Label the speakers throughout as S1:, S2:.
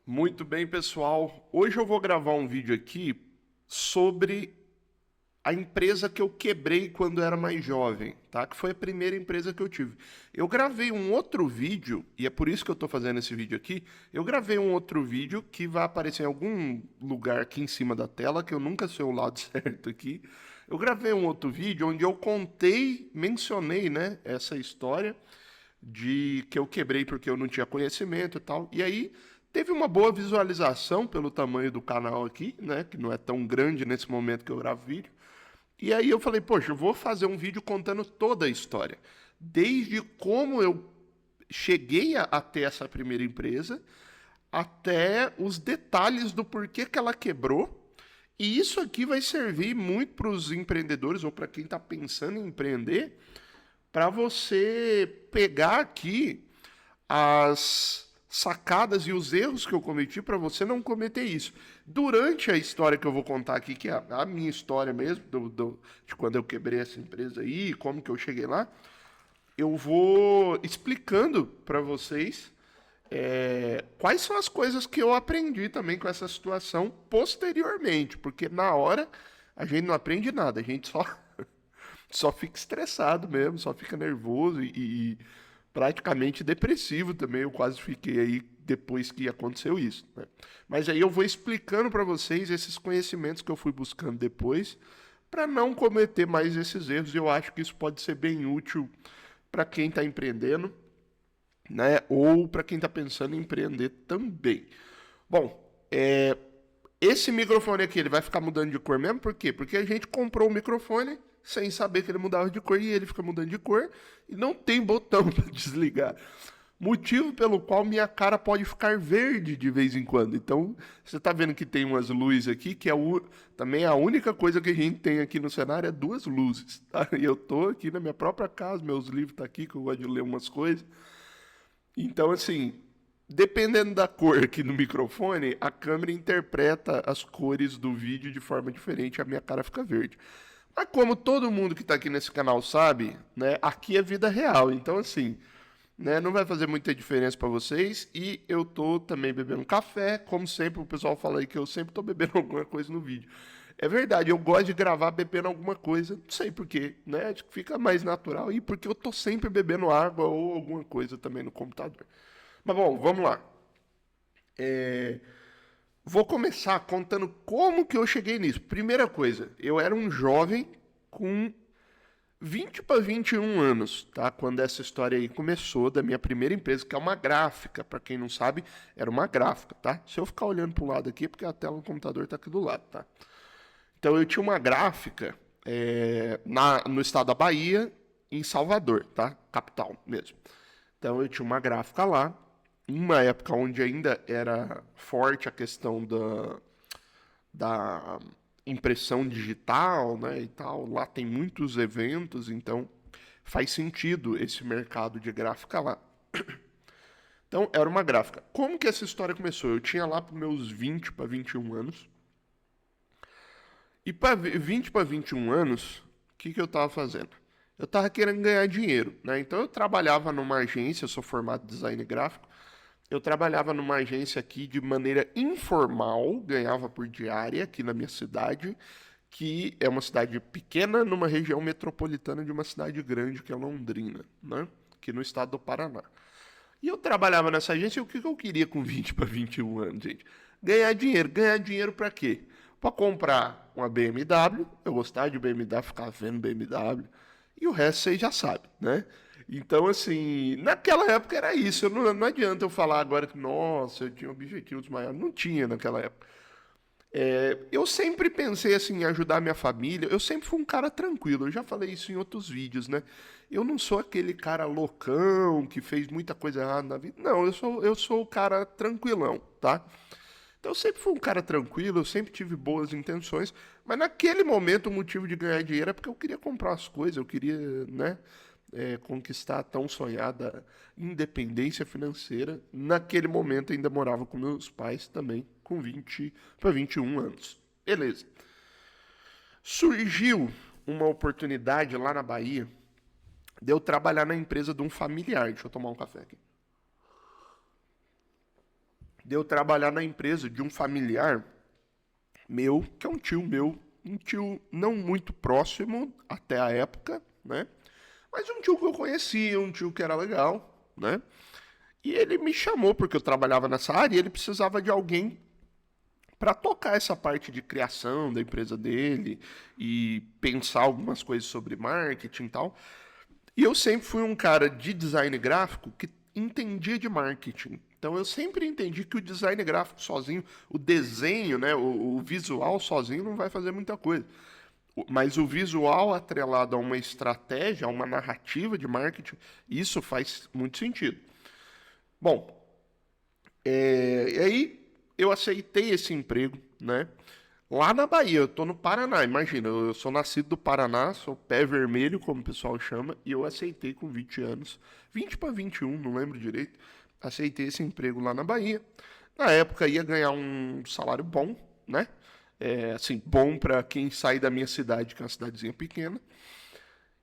S1: Muito bem, pessoal. Hoje eu vou gravar um vídeo aqui sobre a empresa que eu quebrei quando era mais jovem, tá? Que foi a primeira empresa que eu tive. Eu gravei um outro vídeo, e é por isso que eu tô fazendo esse vídeo aqui. Eu gravei um outro vídeo que vai aparecer em algum lugar aqui em cima da tela, que eu nunca sei o lado certo aqui. Eu gravei um outro vídeo onde eu mencionei, né, essa história de que eu quebrei porque eu não tinha conhecimento e tal. E aí teve uma boa visualização pelo tamanho do canal aqui, né? Que não é tão grande nesse momento que eu gravo vídeo. E aí eu falei, poxa, eu vou fazer um vídeo contando toda a história. Desde como eu cheguei a ter essa primeira empresa, até os detalhes do porquê que ela quebrou. E isso aqui vai servir muito para os empreendedores ou para quem está pensando em empreender, para você pegar aqui as sacadas e os erros que eu cometi para você não cometer isso. Durante a história que eu vou contar aqui, que é a minha história mesmo, de quando eu quebrei essa empresa aí, como que eu cheguei lá, eu vou explicando para vocês quais são as coisas que eu aprendi também com essa situação posteriormente, porque na hora a gente não aprende nada, a gente só fica estressado mesmo, só fica nervoso e praticamente depressivo também. Eu quase fiquei aí depois que aconteceu isso, né? Mas aí eu vou explicando para vocês esses conhecimentos que eu fui buscando depois, para não cometer mais esses erros. E eu acho que isso pode ser bem útil para quem está empreendendo, né? Ou para quem está pensando em empreender também. Bom, esse microfone aqui, ele vai ficar mudando de cor mesmo? Por quê? Porque a gente comprou o microfone sem saber que ele mudava de cor e ele fica mudando de cor e não tem botão para desligar. Motivo pelo qual minha cara pode ficar verde de vez em quando. Então, você está vendo que tem umas luzes aqui, que também a única coisa que a gente tem aqui no cenário é duas luzes. Tá? E eu tô aqui na minha própria casa, meus livros estão aqui, que eu gosto de ler umas coisas. Então, assim, dependendo da cor aqui no microfone, a câmera interpreta as cores do vídeo de forma diferente, a minha cara fica verde. Mas como todo mundo que está aqui nesse canal sabe, né, aqui é vida real. Então, assim, né, não vai fazer muita diferença para vocês. E eu tô também bebendo café, como sempre, o pessoal fala aí que eu sempre tô bebendo alguma coisa no vídeo. É verdade, eu gosto de gravar bebendo alguma coisa, não sei porquê, né? Acho que fica mais natural e porque eu tô sempre bebendo água ou alguma coisa também no computador. Mas bom, vamos lá. Vou começar contando como que eu cheguei nisso. Primeira coisa, eu era um jovem com 20 para 21 anos, tá? Quando essa história aí começou da minha primeira empresa, que é uma gráfica, para quem não sabe, era uma gráfica, tá? Se eu ficar olhando pro lado aqui, é porque a tela do computador tá aqui do lado, tá? Então eu tinha uma gráfica no estado da Bahia, em Salvador, tá? Capital mesmo. Então eu tinha uma gráfica lá, em uma época onde ainda era forte a questão da impressão digital, né, e tal. Lá tem muitos eventos, então faz sentido esse mercado de gráfica lá. Então era uma gráfica. Como que essa história começou? Eu tinha lá para meus 20 para 21 anos. E para 20 para 21 anos, o que eu estava fazendo? Eu estava querendo ganhar dinheiro, né? Então eu trabalhava numa agência, eu sou formado em design gráfico. Eu trabalhava numa agência aqui de maneira informal, ganhava por diária aqui na minha cidade, que é uma cidade pequena numa região metropolitana de uma cidade grande que é Londrina, né? Aqui no estado do Paraná. E eu trabalhava nessa agência e o que eu queria com 20 para 21 anos, gente? Ganhar dinheiro. Ganhar dinheiro para quê? Para comprar uma BMW, eu gostava de BMW, ficava vendo BMW, e o resto vocês já sabem, né? Então, assim, naquela época era isso. Não adianta eu falar agora que, nossa, eu tinha objetivos maiores. Não tinha naquela época. Eu sempre pensei assim em ajudar minha família. Eu sempre fui um cara tranquilo. Eu já falei isso em outros vídeos, né? Eu não sou aquele cara loucão que fez muita coisa errada na vida. Não, eu sou o cara tranquilão, tá? Então eu sempre fui um cara tranquilo, eu sempre tive boas intenções, mas naquele momento o motivo de ganhar dinheiro é porque eu queria comprar as coisas, eu queria, né, conquistar a tão sonhada independência financeira. Naquele momento ainda morava com meus pais também, com 20 para 21 anos. Beleza. Surgiu uma oportunidade lá na Bahia de eu trabalhar na empresa de um familiar. Deixa eu tomar um café aqui. de eu trabalhar na empresa de um familiar meu, que é um tio meu, um tio não muito próximo até a época, né? Mas um tio que eu conhecia, um tio que era legal, né? E ele me chamou porque eu trabalhava nessa área e ele precisava de alguém para tocar essa parte de criação da empresa dele e pensar algumas coisas sobre marketing e tal. E eu sempre fui um cara de design gráfico que entendia de marketing. Então eu sempre entendi que o design gráfico sozinho, o desenho, né, o visual sozinho não vai fazer muita coisa. Mas o visual atrelado a uma estratégia, a uma narrativa de marketing, isso faz muito sentido. Bom, e aí eu aceitei esse emprego, né? Lá na Bahia, eu tô no Paraná, imagina, eu sou nascido do Paraná, sou pé vermelho, como o pessoal chama, e eu aceitei com 20 anos, 20 para 21, não lembro direito, aceitei esse emprego lá na Bahia. Na época ia ganhar um salário bom, né? Assim, bom para quem sai da minha cidade, que é uma cidadezinha pequena.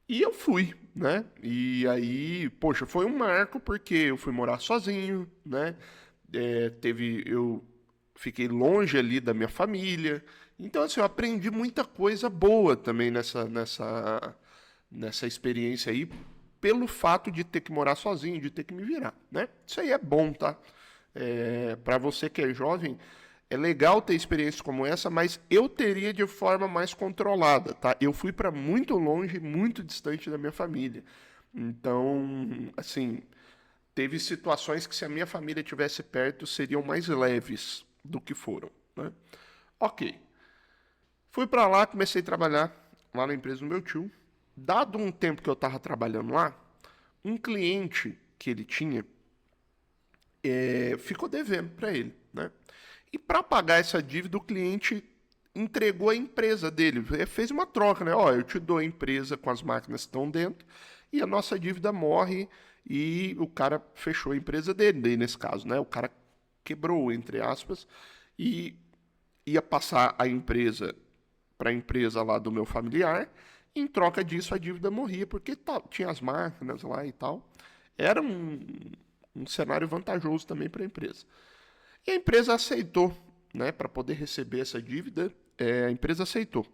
S1: E eu fui, né? E aí, poxa, foi um marco porque eu fui morar sozinho, né? Eu fiquei longe ali da minha família. Então, assim, eu aprendi muita coisa boa também nessa experiência aí, pelo fato de ter que morar sozinho, de ter que me virar, né? Isso aí é bom, tá? Para você que é jovem, é legal ter experiências como essa, mas eu teria de forma mais controlada, tá? Eu fui para muito longe, muito distante da minha família. Então, assim, teve situações que se a minha família tivesse perto seriam mais leves do que foram, né? Ok. Fui para lá, comecei a trabalhar lá na empresa do meu tio. Dado um tempo que eu estava trabalhando lá, um cliente que ele tinha ficou devendo para ele, né? E para pagar essa dívida, o cliente entregou a empresa dele, fez uma troca, né? Ó, eu te dou a empresa com as máquinas que estão dentro e a nossa dívida morre e o cara fechou a empresa dele, daí nesse caso, né? O cara quebrou, entre aspas, e ia passar a empresa para a empresa lá do meu familiar. E em troca disso, a dívida morria, porque tinha as máquinas lá e tal. Era um cenário vantajoso também para a empresa. E a empresa aceitou, né, para poder receber essa dívida, a empresa aceitou.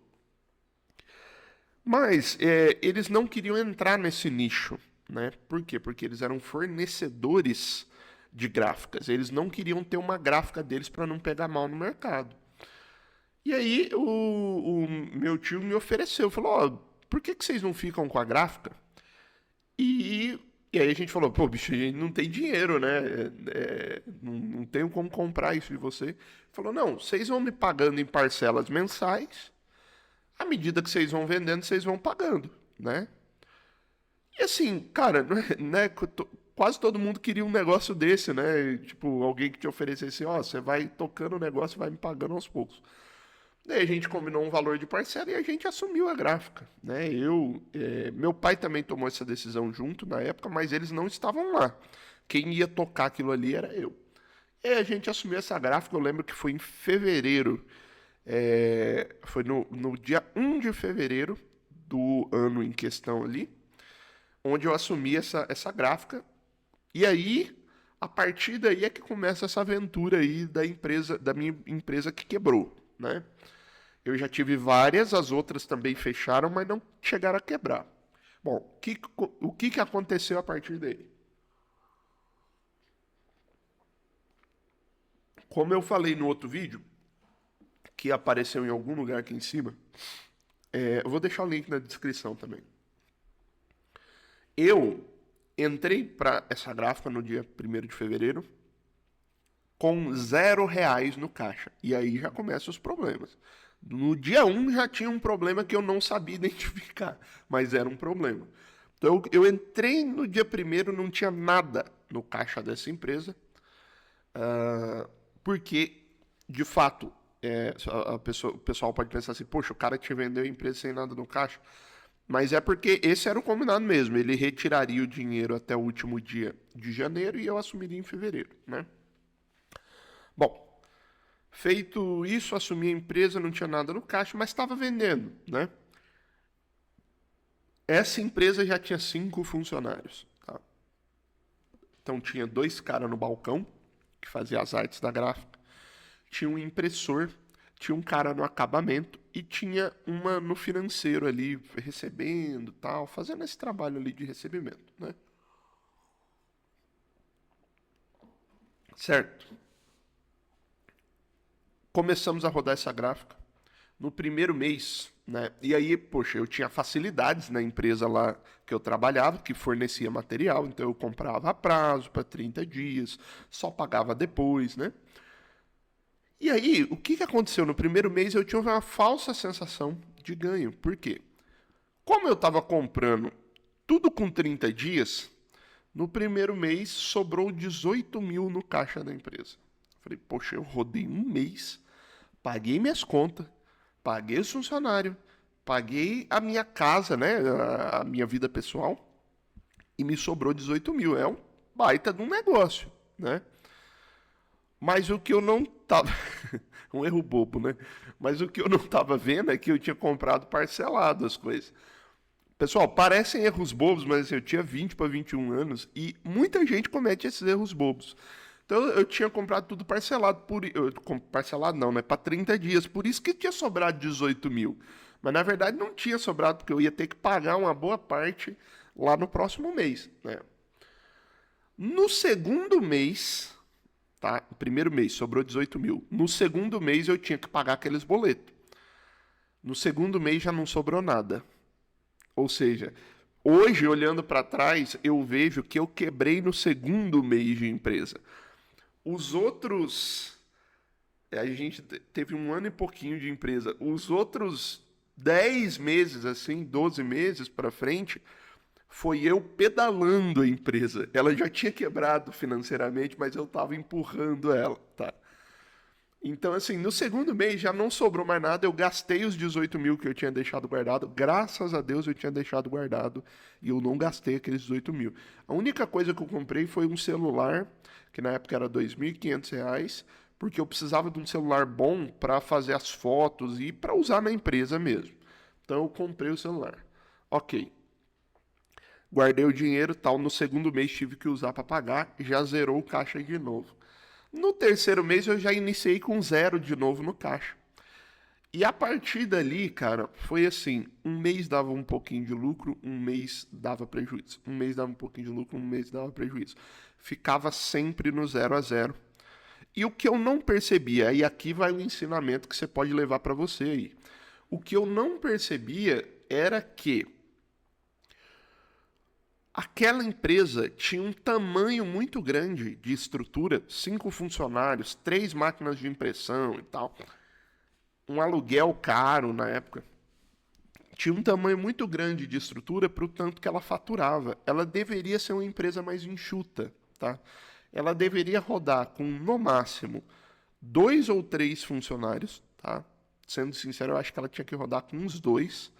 S1: Mas eles não queriam entrar nesse nicho, né? Por quê? Porque eles eram fornecedores de gráficas. Eles não queriam ter uma gráfica deles para não pegar mal no mercado. E aí o meu tio me ofereceu, falou, ó, por que vocês não ficam com a gráfica? E, e aí a gente falou, pô, bicho, a gente não tem dinheiro, né? Não tenho como comprar isso de você. Ele falou, não, vocês vão me pagando em parcelas mensais, à medida que vocês vão vendendo, vocês vão pagando, né? E assim, cara, né, quase todo mundo queria um negócio desse, né? Tipo, alguém que te oferecesse, ó, você vai tocando o negócio e vai me pagando aos poucos. Daí a gente combinou um valor de parcela e a gente assumiu a gráfica, né? Meu pai também tomou essa decisão junto na época, mas eles não estavam lá. Quem ia tocar aquilo ali era eu. E a gente assumiu essa gráfica, eu lembro que foi em fevereiro, foi no dia 1 de fevereiro do ano em questão ali, onde eu assumi essa gráfica. E aí, a partir daí é que começa essa aventura aí da empresa, da minha empresa que quebrou, né? Eu já tive várias, as outras também fecharam, mas não chegaram a quebrar. Bom, o que aconteceu a partir daí? Como eu falei no outro vídeo, que apareceu em algum lugar aqui em cima, eu vou deixar o link na descrição também. Eu entrei para essa gráfica no dia 1º de fevereiro com R$ 0 no caixa. E aí já começam os problemas. No dia 1 já tinha um problema que eu não sabia identificar, mas era um problema. Então eu entrei no dia 1º, não tinha nada no caixa dessa empresa, porque, de fato, o pessoal pode pensar assim, poxa, o cara te vendeu a empresa sem nada no caixa. Mas é porque esse era o combinado mesmo. Ele retiraria o dinheiro até o último dia de janeiro e eu assumiria em fevereiro, né? Bom, feito isso, assumi a empresa, não tinha nada no caixa, mas estava vendendo, né? Essa empresa já tinha 5 funcionários, tá? Então tinha 2 caras no balcão que fazia as artes da gráfica, tinha um impressor, tinha um cara no acabamento e tinha uma no financeiro ali, recebendo tal, fazendo esse trabalho ali de recebimento, né? Certo. Começamos a rodar essa gráfica. No primeiro mês, né? E aí, poxa, eu tinha facilidades na empresa lá que eu trabalhava, que fornecia material, então eu comprava a prazo para 30 dias, só pagava depois, né? E aí, o que aconteceu? No primeiro mês eu tinha uma falsa sensação de ganho. Por quê? Como eu estava comprando tudo com 30 dias, no primeiro mês sobrou 18 mil no caixa da empresa. Falei, poxa, eu rodei um mês, paguei minhas contas, paguei os funcionários, paguei a minha casa, né, a minha vida pessoal, e me sobrou 18 mil. É um baita de um negócio, né? Mas o que eu não tava. Um erro bobo, né? Mas o que eu não tava vendo é que eu tinha comprado parcelado as coisas. Pessoal, parecem erros bobos, mas assim, eu tinha 20 para 21 anos e muita gente comete esses erros bobos. Então eu tinha comprado tudo parcelado, parcelado não, né? Para 30 dias, por isso que tinha sobrado 18 mil. Mas na verdade não tinha sobrado, porque eu ia ter que pagar uma boa parte lá no próximo mês, né? No segundo mês, tá? No primeiro mês sobrou 18 mil. No segundo mês eu tinha que pagar aqueles boletos. No segundo mês já não sobrou nada. Ou seja, hoje, olhando para trás, eu vejo que eu quebrei no segundo mês de empresa. Os outros. A gente teve um ano e pouquinho de empresa. Os outros 10 meses, assim, 12 meses para frente, foi eu pedalando a empresa. Ela já tinha quebrado financeiramente, mas eu estava empurrando ela, tá? Então, assim, no segundo mês já não sobrou mais nada. Eu gastei os 18 mil que eu tinha deixado guardado. Graças a Deus eu tinha deixado guardado e eu não gastei aqueles 18 mil. A única coisa que eu comprei foi um celular, que na época era R$ 2.500, porque eu precisava de um celular bom para fazer as fotos e para usar na empresa mesmo. Então eu comprei o celular. Ok. Guardei o dinheiro, tal. No segundo mês tive que usar para pagar, já zerou o caixa de novo. No terceiro mês eu já iniciei com zero de novo no caixa. E a partir dali, cara, foi assim: um mês dava um pouquinho de lucro, um mês dava prejuízo. Um mês dava um pouquinho de lucro, um mês dava prejuízo. Ficava sempre no 0 a 0. E o que eu não percebia, e aqui vai o ensinamento que você pode levar para você aí. O que eu não percebia era que aquela empresa tinha um tamanho muito grande de estrutura, 5 funcionários, 3 máquinas de impressão e tal, um aluguel caro na época. Tinha um tamanho muito grande de estrutura para o tanto que ela faturava. Ela deveria ser uma empresa mais enxuta, tá? Ela deveria rodar com, no máximo, 2 ou 3 funcionários, tá? Sendo sincero, eu acho que ela tinha que rodar com uns 2.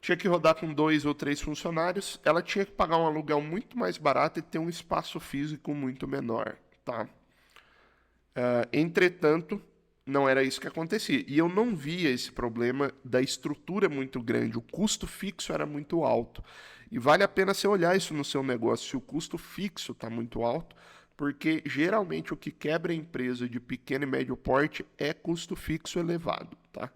S1: Tinha que rodar com 2 ou 3 funcionários, ela tinha que pagar um aluguel muito mais barato e ter um espaço físico muito menor, tá? Entretanto, não era isso que acontecia. E eu não via esse problema da estrutura muito grande, o custo fixo era muito alto. E vale a pena você olhar isso no seu negócio, se o custo fixo está muito alto, porque geralmente o que quebra a empresa de pequeno e médio porte é custo fixo elevado, tá?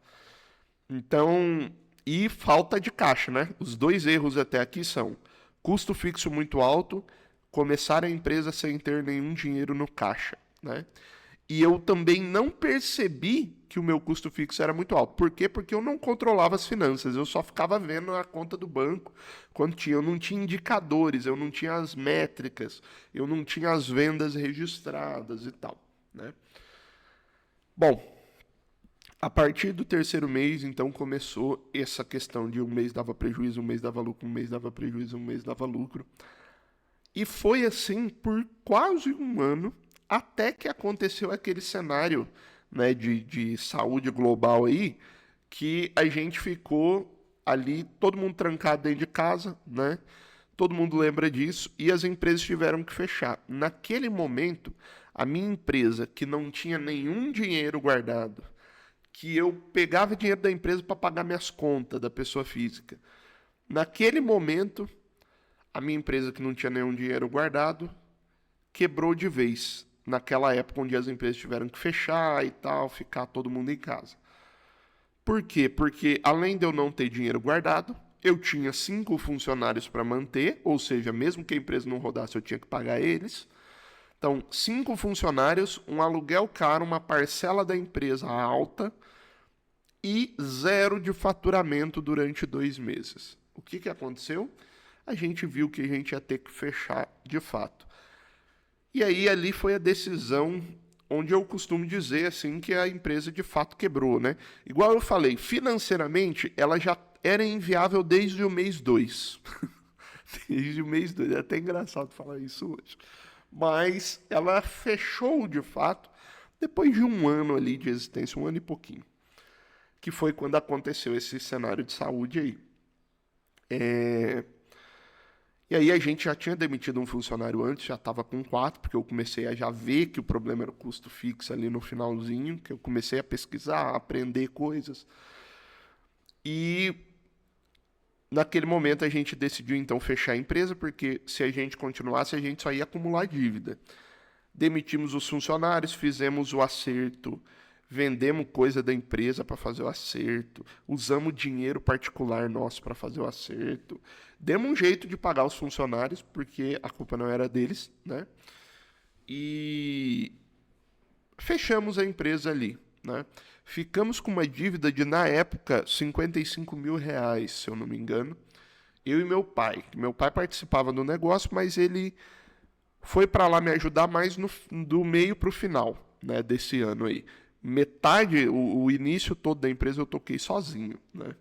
S1: Então, e falta de caixa, né? Os dois erros até aqui são custo fixo muito alto, começar a empresa sem ter nenhum dinheiro no caixa, né? E eu também não percebi que o meu custo fixo era muito alto. Por quê? Porque eu não controlava as finanças, eu só ficava vendo a conta do banco quando tinha. Eu não tinha indicadores, eu não tinha as métricas, eu não tinha as vendas registradas e tal, né? Bom, a partir do terceiro mês, então, começou essa questão de um mês dava prejuízo, um mês dava lucro, um mês dava prejuízo, um mês dava lucro. E foi assim por quase um ano, até que aconteceu aquele cenário, né, de saúde global aí, que a gente ficou ali, todo mundo trancado dentro de casa, né? Todo mundo lembra disso, e as empresas tiveram que fechar. Naquele momento, a minha empresa, que não tinha nenhum dinheiro guardado, que eu pegava dinheiro da empresa para pagar minhas contas da pessoa física. Naquele momento, a minha empresa que não tinha nenhum dinheiro guardado quebrou de vez. Naquela época onde as empresas tiveram que fechar e tal, ficar todo mundo em casa. Por quê? Porque além de eu não ter dinheiro guardado, eu tinha 5 funcionários para manter, ou seja, mesmo que a empresa não rodasse, eu tinha que pagar eles. Então, 5 funcionários, um aluguel caro, uma parcela da empresa alta e zero de faturamento durante 2 meses. O que aconteceu? A gente viu que a gente ia ter que fechar de fato. E aí ali foi a decisão onde eu costumo dizer assim que a empresa de fato quebrou, né? Igual eu falei, financeiramente ela já era inviável desde o mês 2. Desde o mês 2, é até engraçado falar isso hoje. Mas ela fechou de fato depois de um ano ali de existência, um ano e pouquinho. Que foi quando aconteceu esse cenário de saúde aí. E aí a gente já tinha demitido um funcionário antes, já estava com 4, porque eu comecei a já ver que o problema era o custo fixo ali no finalzinho, que eu comecei a pesquisar, a aprender coisas. E naquele momento a gente decidiu então fechar a empresa, porque se a gente continuasse, a gente só ia acumular dívida. Demitimos os funcionários, fizemos o acerto, vendemos coisa da empresa para fazer o acerto, usamos dinheiro particular nosso para fazer o acerto, demos um jeito de pagar os funcionários, porque a culpa não era deles, né? E fechamos a empresa ali, né? Ficamos com uma dívida de, na época, R$ 55.000, se eu não me engano, eu e meu pai. Meu pai participava do negócio, mas ele foi para lá me ajudar mais do meio para o final, né, desse ano aí. Metade, o início todo da empresa eu toquei sozinho, né?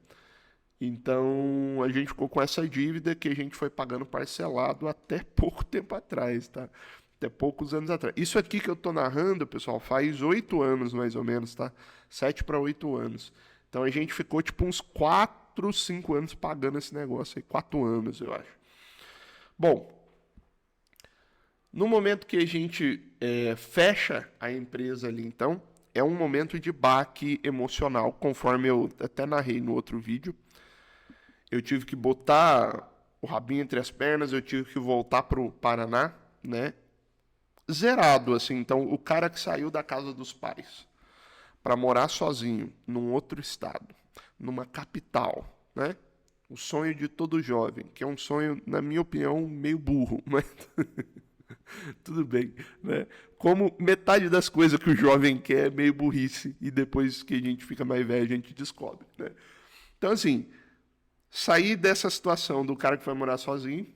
S1: Então a gente ficou com essa dívida que a gente foi pagando parcelado até pouco tempo atrás, tá? Até poucos anos atrás. Isso aqui que eu tô narrando, pessoal, faz 8 anos mais ou menos, tá? 7 para 8 anos. Então a gente ficou tipo uns 4, 5 anos pagando esse negócio aí. 4 anos, eu acho. Bom, no momento que a gente fecha a empresa ali, então, é um momento de baque emocional, conforme eu até narrei no outro vídeo. Eu tive que botar o rabinho entre as pernas, eu tive que voltar pro Paraná, né? Zerado, assim. Então, o cara que saiu da casa dos pais para morar sozinho num outro estado, numa capital, né? O sonho de todo jovem, que é um sonho, na minha opinião, meio burro, mas tudo bem, né? Como metade das coisas que o jovem quer é meio burrice e depois que a gente fica mais velho a gente descobre, né? Então assim, sair dessa situação do cara que vai morar sozinho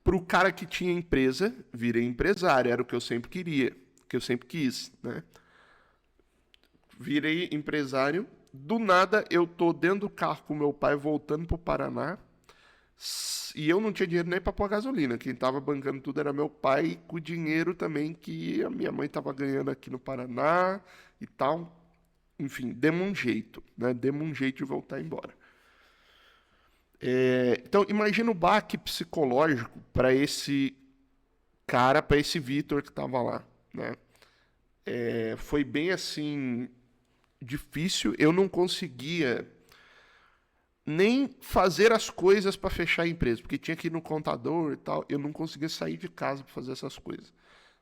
S1: pro cara que tinha empresa, virei empresário, era o que eu sempre queria, que eu sempre quis, né? Virei empresário, do nada eu tô dentro do carro com meu pai voltando pro Paraná. E eu não tinha dinheiro nem para pôr gasolina. Quem estava bancando tudo era meu pai, com o dinheiro também que a minha mãe estava ganhando aqui no Paraná e tal. Enfim, demos um jeito, né? Demos um jeito de voltar embora. Então, imagina o baque psicológico para esse cara, para esse Vitor que estava lá, né? Foi bem assim difícil. Eu não conseguia nem fazer as coisas para fechar a empresa, porque tinha que ir no contador e tal, eu não conseguia sair de casa para fazer essas coisas.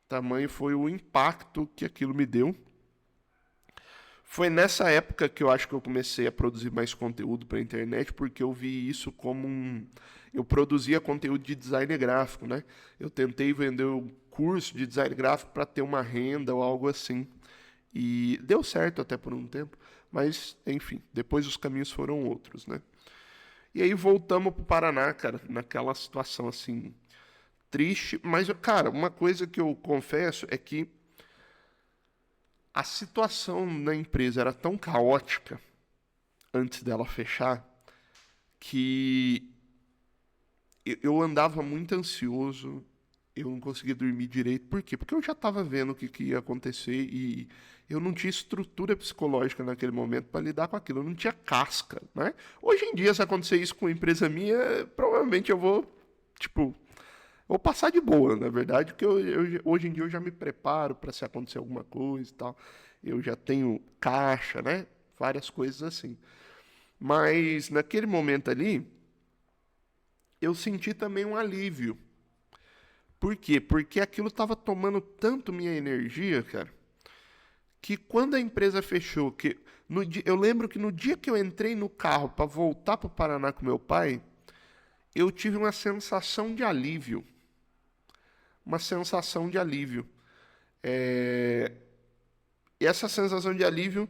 S1: Tamanho foi o impacto que aquilo me deu. Foi nessa época que eu acho que eu comecei a produzir mais conteúdo para a internet, porque eu vi isso como eu produzia conteúdo de design gráfico, né? Eu tentei vender um curso de design gráfico para ter uma renda ou algo assim. E deu certo até por um tempo, mas enfim, depois os caminhos foram outros, né? E aí voltamos pro Paraná, cara, naquela situação assim, triste. Mas, cara, uma coisa que eu confesso é que a situação na empresa era tão caótica antes dela fechar que eu andava muito ansioso, eu não conseguia dormir direito. Por quê? Porque eu já estava vendo o que ia acontecer e eu não tinha estrutura psicológica naquele momento para lidar com aquilo. Eu não tinha casca, né? Hoje em dia, se acontecer isso com uma empresa minha, provavelmente eu vou, tipo, vou passar de boa, na verdade, porque hoje em dia eu já me preparo para se acontecer alguma coisa e tal. Eu já tenho caixa, né? Várias coisas assim. Mas naquele momento ali, eu senti também um alívio, Por quê? Porque aquilo estava tomando tanto minha energia, cara, que quando a empresa fechou, eu lembro que no dia que eu entrei no carro para voltar para o Paraná com meu pai, eu tive uma sensação de alívio. Uma sensação de alívio. E essa sensação de alívio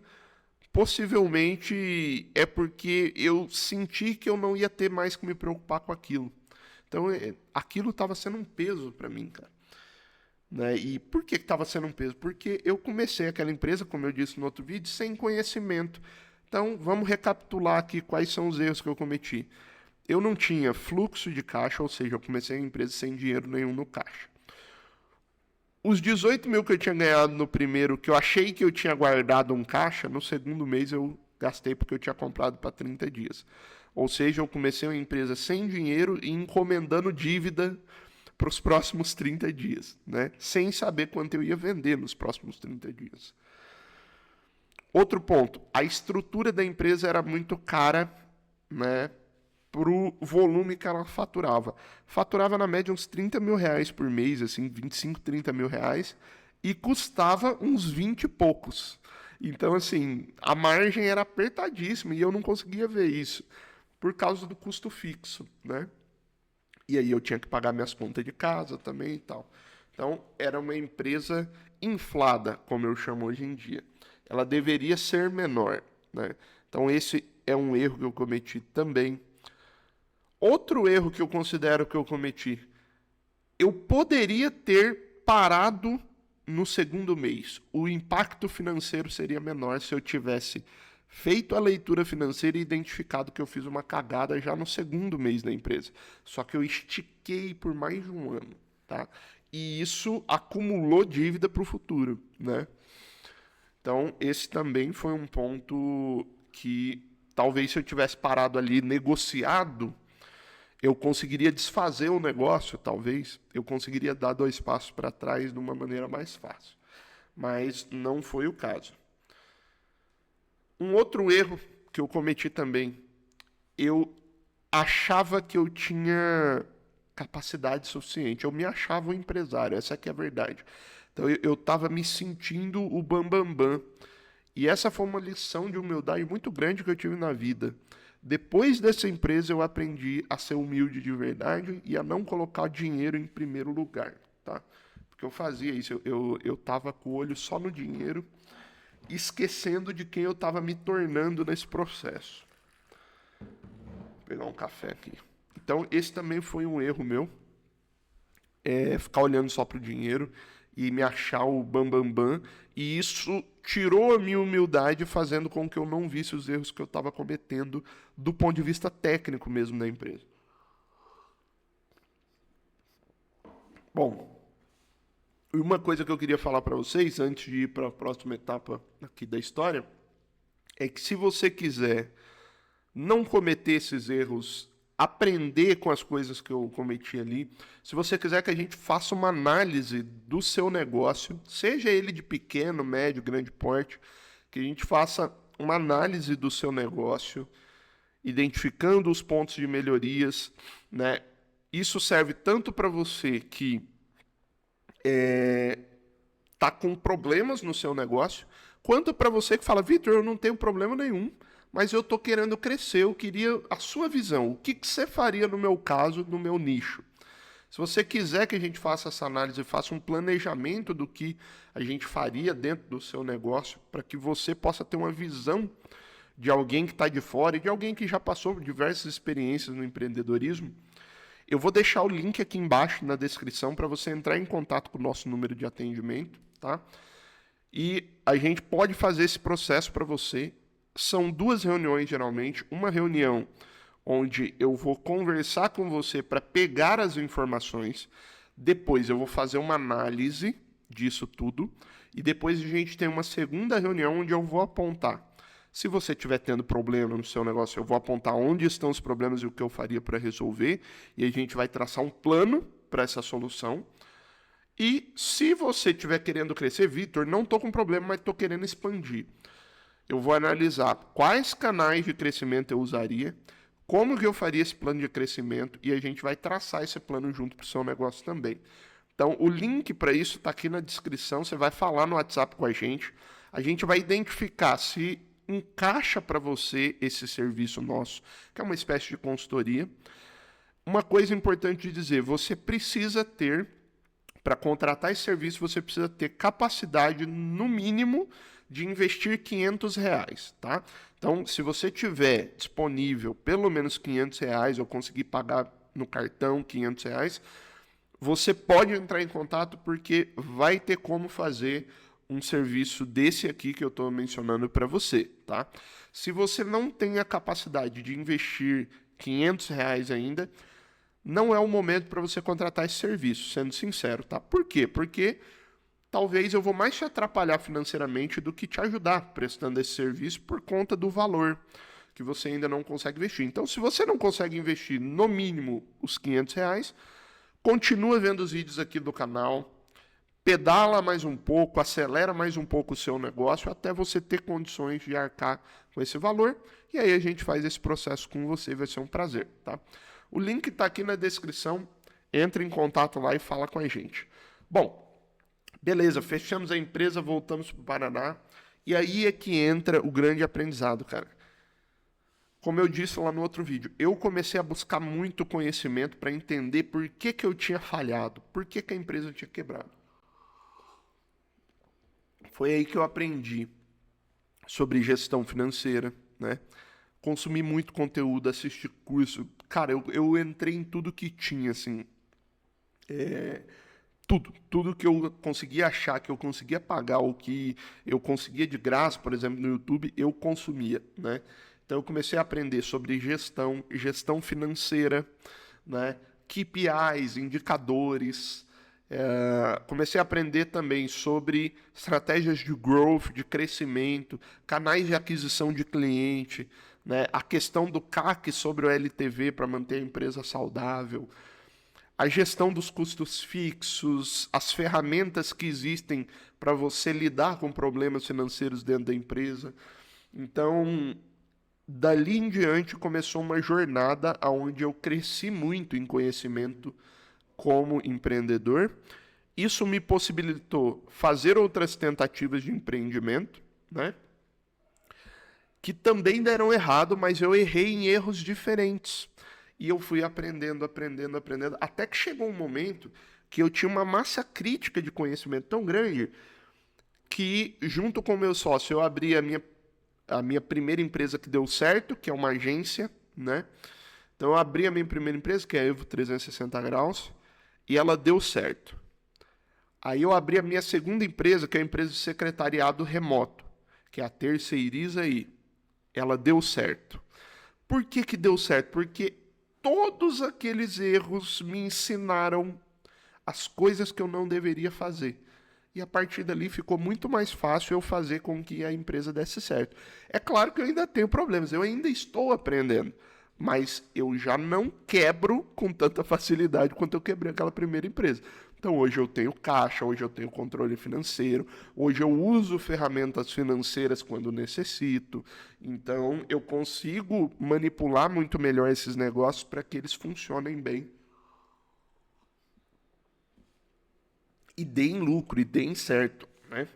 S1: possivelmente é porque eu senti que eu não ia ter mais que me preocupar com aquilo. Então, aquilo estava sendo um peso para mim, cara. Né? E por que estava sendo um peso? Porque eu comecei aquela empresa, como eu disse no outro vídeo, sem conhecimento. Então, vamos recapitular aqui quais são os erros que eu cometi. Eu não tinha fluxo de caixa, ou seja, eu comecei a empresa sem dinheiro nenhum no caixa. Os 18 mil que eu tinha ganhado no primeiro, que eu achei que eu tinha guardado um caixa, no segundo mês eu gastei porque eu tinha comprado para 30 dias. Ou seja, eu comecei uma empresa sem dinheiro e encomendando dívida para os próximos 30 dias, né? Sem saber quanto eu ia vender nos próximos 30 dias. Outro ponto, a estrutura da empresa era muito cara, né, para o volume que ela faturava. Faturava na média uns 30 mil reais por mês, assim, 25, 30 mil reais, e custava uns 20 e poucos. Então, assim, a margem era apertadíssima e eu não conseguia ver isso por causa do custo fixo, né? E aí eu tinha que pagar minhas contas de casa também e tal. Então, era uma empresa inflada, como eu chamo hoje em dia. Ela deveria ser menor, né? Então, esse é um erro que eu cometi também. Outro erro que eu considero que eu cometi, eu poderia ter parado no segundo mês. O impacto financeiro seria menor se eu tivesse feito a leitura financeira e identificado que eu fiz uma cagada já no segundo mês da empresa. Só que eu estiquei por mais de um ano, tá? E isso acumulou dívida para o futuro, né? Então, esse também foi um ponto que talvez se eu tivesse parado ali, negociado, eu conseguiria desfazer o negócio, talvez. Eu conseguiria dar 2 passos para trás de uma maneira mais fácil. Mas não foi o caso. Um outro erro que eu cometi também, eu achava que eu tinha capacidade suficiente. Eu me achava um empresário, essa que é a verdade. Então eu estava me sentindo o bambambam. Bam, bam. E essa foi uma lição de humildade muito grande que eu tive na vida. Depois dessa empresa eu aprendi a ser humilde de verdade e a não colocar dinheiro em primeiro lugar, tá? Porque eu fazia isso, eu tava com o olho só no dinheiro, esquecendo de quem eu estava me tornando nesse processo. Vou pegar um café aqui. Então, esse também foi um erro meu, ficar olhando só para o dinheiro e me achar o bambambam, bam, bam, e isso tirou a minha humildade, fazendo com que eu não visse os erros que eu estava cometendo do ponto de vista técnico mesmo da empresa. Bom, uma coisa que eu queria falar para vocês, antes de ir para a próxima etapa aqui da história, é que se você quiser não cometer esses erros, aprender com as coisas que eu cometi ali, se você quiser que a gente faça uma análise do seu negócio, seja ele de pequeno, médio, grande porte, que a gente faça uma análise do seu negócio, identificando os pontos de melhorias, né? Isso serve tanto para você que está com problemas no seu negócio, quanto para você que fala, Vitor, eu não tenho problema nenhum, mas eu estou querendo crescer, eu queria a sua visão. O que você faria no meu caso, no meu nicho? Se você quiser que a gente faça essa análise, faça um planejamento do que a gente faria dentro do seu negócio, para que você possa ter uma visão de alguém que está de fora e de alguém que já passou por diversas experiências no empreendedorismo, eu vou deixar o link aqui embaixo na descrição para você entrar em contato com o nosso número de atendimento, tá? E a gente pode fazer esse processo para você. São 2 reuniões, geralmente. Uma reunião onde eu vou conversar com você para pegar as informações. Depois eu vou fazer uma análise disso tudo. E depois a gente tem uma segunda reunião onde eu vou apontar. Se você estiver tendo problema no seu negócio, eu vou apontar onde estão os problemas e o que eu faria para resolver. E a gente vai traçar um plano para essa solução. E se você estiver querendo crescer, Vitor, não estou com problema, mas estou querendo expandir. Eu vou analisar quais canais de crescimento eu usaria, como que eu faria esse plano de crescimento, e a gente vai traçar esse plano junto para o seu negócio também. Então, o link para isso está aqui na descrição. Você vai falar no WhatsApp com a gente vai identificar se encaixa para você esse serviço nosso, que é uma espécie de consultoria. Uma coisa importante de dizer, você precisa ter, para contratar esse serviço, você precisa ter capacidade, no mínimo, de investir R$ 500, tá? Então, se você tiver disponível pelo menos R$ 500, ou conseguir pagar no cartão R$ 500, você pode entrar em contato porque vai ter como fazer um serviço desse aqui que eu estou mencionando para você, tá? Se você não tem a capacidade de investir R$ 500 ainda, não é o momento para você contratar esse serviço, sendo sincero, tá? Por quê? Porque talvez eu vou mais te atrapalhar financeiramente do que te ajudar prestando esse serviço por conta do valor que você ainda não consegue investir. Então, se você não consegue investir no mínimo os R$ 500, continua vendo os vídeos aqui do canal, pedala mais um pouco, acelera mais um pouco o seu negócio até você ter condições de arcar com esse valor, e aí a gente faz esse processo com você, vai ser um prazer, tá? O link está aqui na descrição, entre em contato lá e fala com a gente. Bom, beleza, fechamos a empresa, voltamos para o Paraná, e aí é que entra o grande aprendizado, cara. Como eu disse lá no outro vídeo, eu comecei a buscar muito conhecimento para entender por que eu tinha falhado, por que a empresa tinha quebrado. Foi aí que eu aprendi sobre gestão financeira, né? Consumi muito conteúdo, assisti curso. Cara, eu entrei em tudo que tinha, assim. Tudo que eu conseguia achar, que eu conseguia pagar, ou que eu conseguia de graça, por exemplo, no YouTube, eu consumia, né? Então eu comecei a aprender sobre gestão financeira, né? KPIs, indicadores. Comecei a aprender também sobre estratégias de growth, de crescimento, canais de aquisição de cliente, né? A questão do CAC sobre o LTV para manter a empresa saudável, a gestão dos custos fixos, as ferramentas que existem para você lidar com problemas financeiros dentro da empresa. Então, dali em diante começou uma jornada onde eu cresci muito em conhecimento como empreendedor. Isso me possibilitou fazer outras tentativas de empreendimento, né? Que também deram errado, mas eu errei em erros diferentes. E eu fui aprendendo, até que chegou um momento que eu tinha uma massa crítica de conhecimento tão grande que, junto com o meu sócio, eu abri a minha primeira empresa que deu certo, que é uma agência, né? Então eu abri a minha primeira empresa, que é a Evo 360 Graus, e ela deu certo. Aí eu abri a minha segunda empresa, que é a empresa de secretariado remoto, que é a Terceiriza aí. Ela deu certo. Por que deu certo? Porque todos aqueles erros me ensinaram as coisas que eu não deveria fazer. E a partir dali ficou muito mais fácil eu fazer com que a empresa desse certo. É claro que eu ainda tenho problemas, eu ainda estou aprendendo, mas eu já não quebro com tanta facilidade quanto eu quebrei aquela primeira empresa. Então hoje eu tenho caixa, hoje eu tenho controle financeiro, hoje eu uso ferramentas financeiras quando necessito. Então eu consigo manipular muito melhor esses negócios para que eles funcionem bem. E deem lucro, e deem certo, né?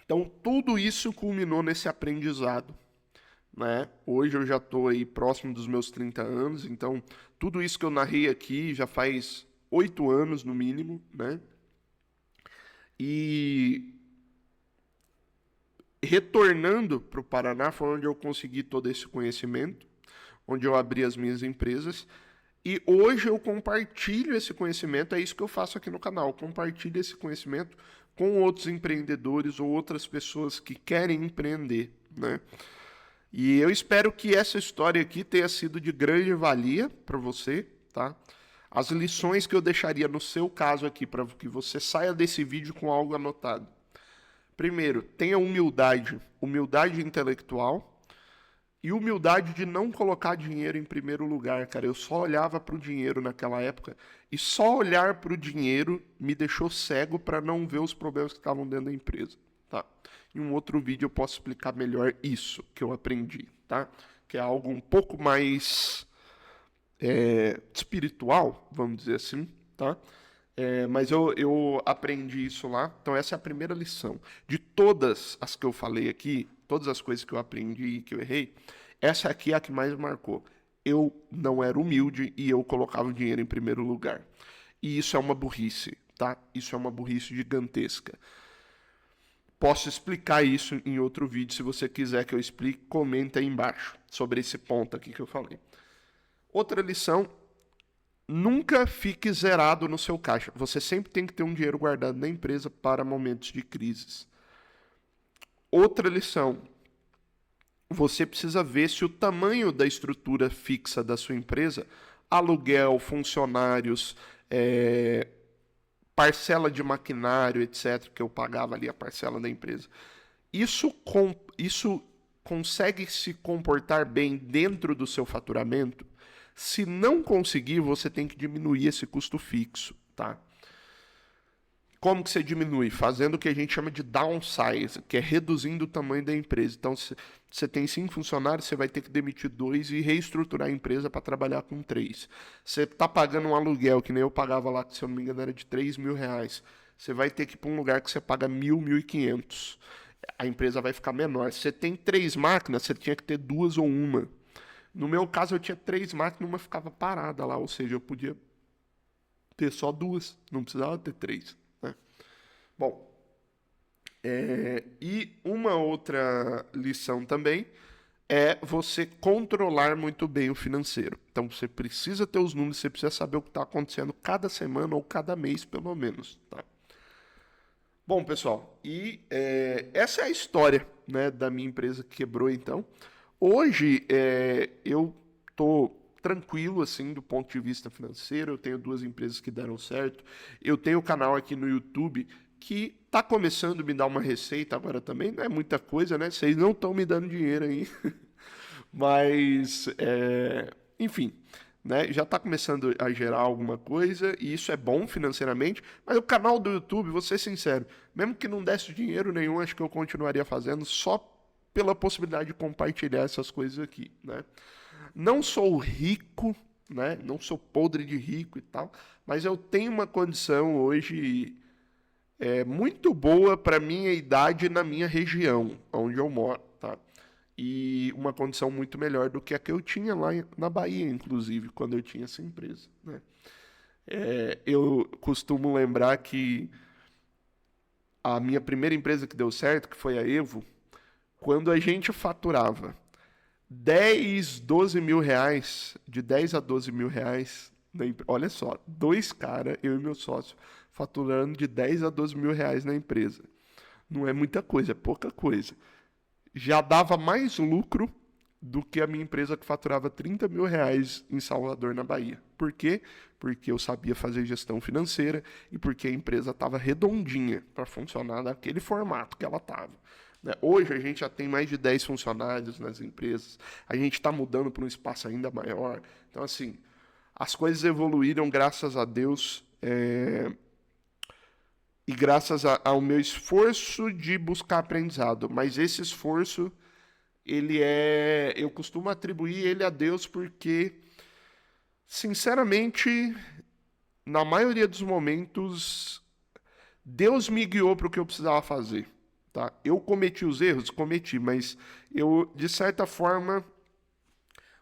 S1: Então tudo isso culminou nesse aprendizado, né? Hoje eu já estou aí próximo dos meus 30 anos, então tudo isso que eu narrei aqui já faz 8 anos no mínimo, né? E retornando para o Paraná foi onde eu consegui todo esse conhecimento, onde eu abri as minhas empresas, e hoje eu compartilho esse conhecimento, é isso que eu faço aqui no canal, compartilho esse conhecimento com outros empreendedores ou outras pessoas que querem empreender, né? E eu espero que essa história aqui tenha sido de grande valia para você, tá? As lições que eu deixaria no seu caso aqui, para que você saia desse vídeo com algo anotado. Primeiro, tenha humildade intelectual e humildade de não colocar dinheiro em primeiro lugar, cara. Eu só olhava para o dinheiro naquela época e só olhar para o dinheiro me deixou cego para não ver os problemas que estavam dentro da empresa, tá? Em um outro vídeo eu posso explicar melhor isso que eu aprendi, tá? Que é algo um pouco mais espiritual, vamos dizer assim, tá? Mas eu aprendi isso lá. Então, essa é a primeira lição. De todas as que eu falei aqui, todas as coisas que eu aprendi e que eu errei, essa aqui é a que mais marcou. Eu não era humilde e eu colocava o dinheiro em primeiro lugar. E isso é uma burrice, tá? Isso é uma burrice gigantesca. Posso explicar isso em outro vídeo. Se você quiser que eu explique, comenta aí embaixo sobre esse ponto aqui que eu falei. Outra lição: nunca fique zerado no seu caixa. Você sempre tem que ter um dinheiro guardado na empresa para momentos de crises. Outra lição: você precisa ver se o tamanho da estrutura fixa da sua empresa, aluguel, funcionários, parcela de maquinário, etc., que eu pagava ali a parcela da empresa, isso consegue se comportar bem dentro do seu faturamento? Se não conseguir, você tem que diminuir esse custo fixo, tá? Como que você diminui? Fazendo o que a gente chama de downsize, que é reduzindo o tamanho da empresa. Então, se você tem 5 funcionários, você vai ter que demitir 2 e reestruturar a empresa para trabalhar com 3. Você está pagando um aluguel, que nem eu pagava lá, que se eu não me engano era de R$3.000. Você vai ter que ir para um lugar que você paga 1.000, 1.500. A empresa vai ficar menor. Se você tem 3 máquinas, você tinha que ter 2 ou 1. No meu caso, eu tinha 3 máquinas, uma ficava parada lá, ou seja, eu podia ter só 2, não precisava ter 3. Né? Bom, e uma outra lição também é você controlar muito bem o financeiro. Então, você precisa ter os números, você precisa saber o que está acontecendo cada semana ou cada mês, pelo menos. Tá? Bom, pessoal, e essa é a história, né, da minha empresa que quebrou, então. Hoje, eu estou tranquilo, assim, do ponto de vista financeiro. Eu tenho 2 empresas que deram certo. Eu tenho um canal aqui no YouTube que está começando a me dar uma receita agora também. Não é muita coisa, né? Vocês não estão me dando dinheiro aí. Mas, enfim, né? Já está começando a gerar alguma coisa e isso é bom financeiramente. Mas o canal do YouTube, vou ser sincero, mesmo que não desse dinheiro nenhum, acho que eu continuaria fazendo só pela possibilidade de compartilhar essas coisas aqui, né? Não sou rico, né? Não sou podre de rico e tal, mas eu tenho uma condição hoje muito boa para minha idade na minha região, onde eu moro, tá? E uma condição muito melhor do que a que eu tinha lá na Bahia, inclusive, quando eu tinha essa empresa, né? Eu costumo lembrar que a minha primeira empresa que deu certo, que foi a Evo, quando a gente faturava 10, 12 mil reais, de 10 a 12 mil reais, olha só, 2 caras, eu e meu sócio, faturando de 10 a 12 mil reais na empresa. Não é muita coisa, é pouca coisa. Já dava mais lucro do que a minha empresa que faturava 30 mil reais em Salvador, na Bahia. Por quê? Porque eu sabia fazer gestão financeira e porque a empresa estava redondinha para funcionar naquele formato que ela estava. Hoje a gente já tem mais de 10 funcionários nas empresas, a gente está mudando para um espaço ainda maior. Então, assim, as coisas evoluíram graças a Deus e graças ao meu esforço de buscar aprendizado. Mas esse esforço, eu costumo atribuir ele a Deus porque, sinceramente, na maioria dos momentos, Deus me guiou para o que eu precisava fazer. Tá? Eu cometi os erros? Cometi, mas eu, de certa forma,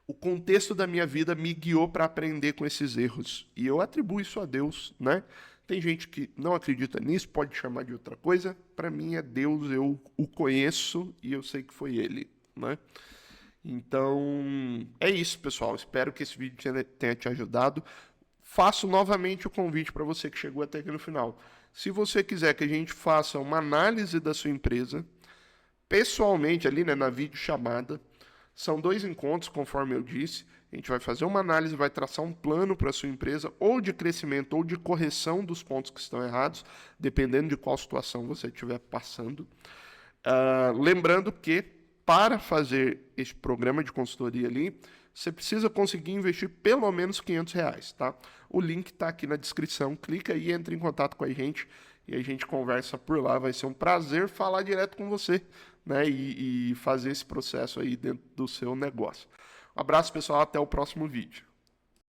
S1: o contexto da minha vida me guiou para aprender com esses erros. E eu atribuo isso a Deus, né? Tem gente que não acredita nisso, pode chamar de outra coisa. Para mim é Deus, eu o conheço e eu sei que foi Ele, né? Então, é isso, pessoal. Espero que esse vídeo tenha te ajudado. Faço novamente o convite para você que chegou até aqui no final. Se você quiser que a gente faça uma análise da sua empresa, pessoalmente ali, né, na videochamada, são 2 encontros, conforme eu disse. A gente vai fazer uma análise, vai traçar um plano para a sua empresa, ou de crescimento, ou de correção dos pontos que estão errados, dependendo de qual situação você estiver passando. Lembrando que, para fazer esse programa de consultoria ali, você precisa conseguir investir pelo menos R$500, tá? O link está aqui na descrição, clica aí, entra em contato com a gente e a gente conversa por lá. Vai ser um prazer falar direto com você, né? E fazer esse processo aí dentro do seu negócio. Um abraço, pessoal, até o próximo vídeo.